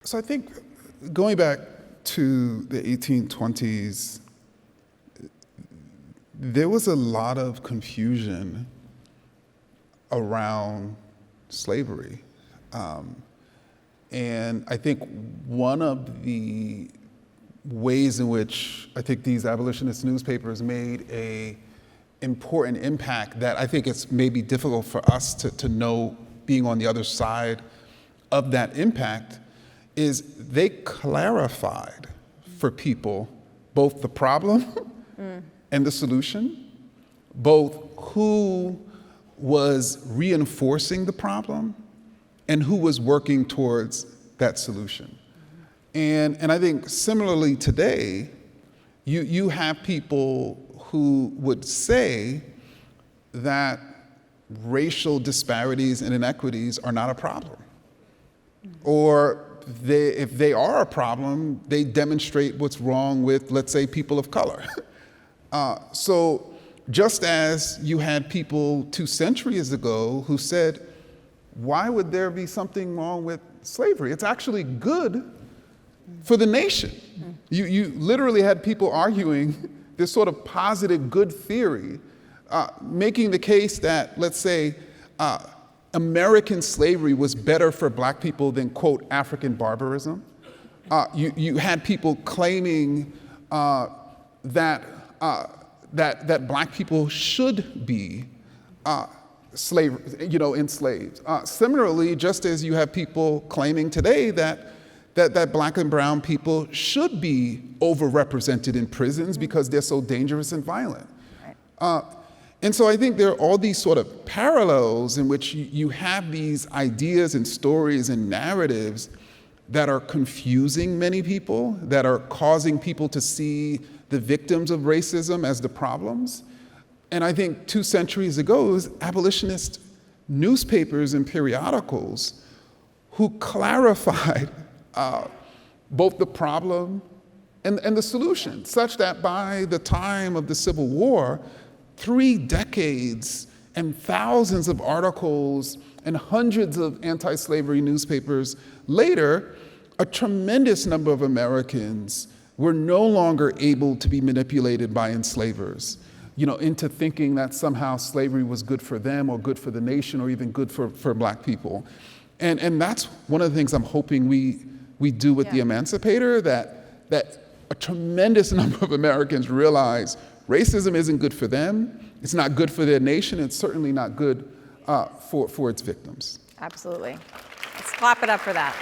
So I think going back to the 1820s, there was a lot of confusion around slavery. And I think one of the ways in which I think these abolitionist newspapers made a important impact that I think it's maybe difficult for us to know being on the other side of that impact is they clarified for people both the problem and the solution, both who was reinforcing the problem and who was working towards that solution. And I think similarly today, you have people who would say that racial disparities and inequities are not a problem. Or if they are a problem, they demonstrate what's wrong with, let's say, people of color. So just as you had people 2 centuries ago who said, why would there be something wrong with slavery? It's actually good for the nation. You literally had people arguing this sort of positive good theory, making the case that, let's say, American slavery was better for black people than, quote, African barbarism. You had people claiming that black people should be enslaved. Similarly, just as you have people claiming today that black and brown people should be overrepresented in prisons because they're so dangerous and violent. Right. And so I think there are all these sort of parallels in which you have these ideas and stories and narratives that are confusing many people, that are causing people to see the victims of racism as the problems. And I think 2 centuries ago, it was abolitionist newspapers and periodicals who clarified both the problem and the solution, such that by the time of the Civil War, 3 decades and thousands of articles and hundreds of anti-slavery newspapers later, a tremendous number of Americans were no longer able to be manipulated by enslavers, into thinking that somehow slavery was good for them or good for the nation or even good for black people. And that's one of the things I'm hoping we do with the Emancipator, that a tremendous number of Americans realize racism isn't good for them, it's not good for their nation, it's certainly not good for its victims. Absolutely. Let's clap it up for that.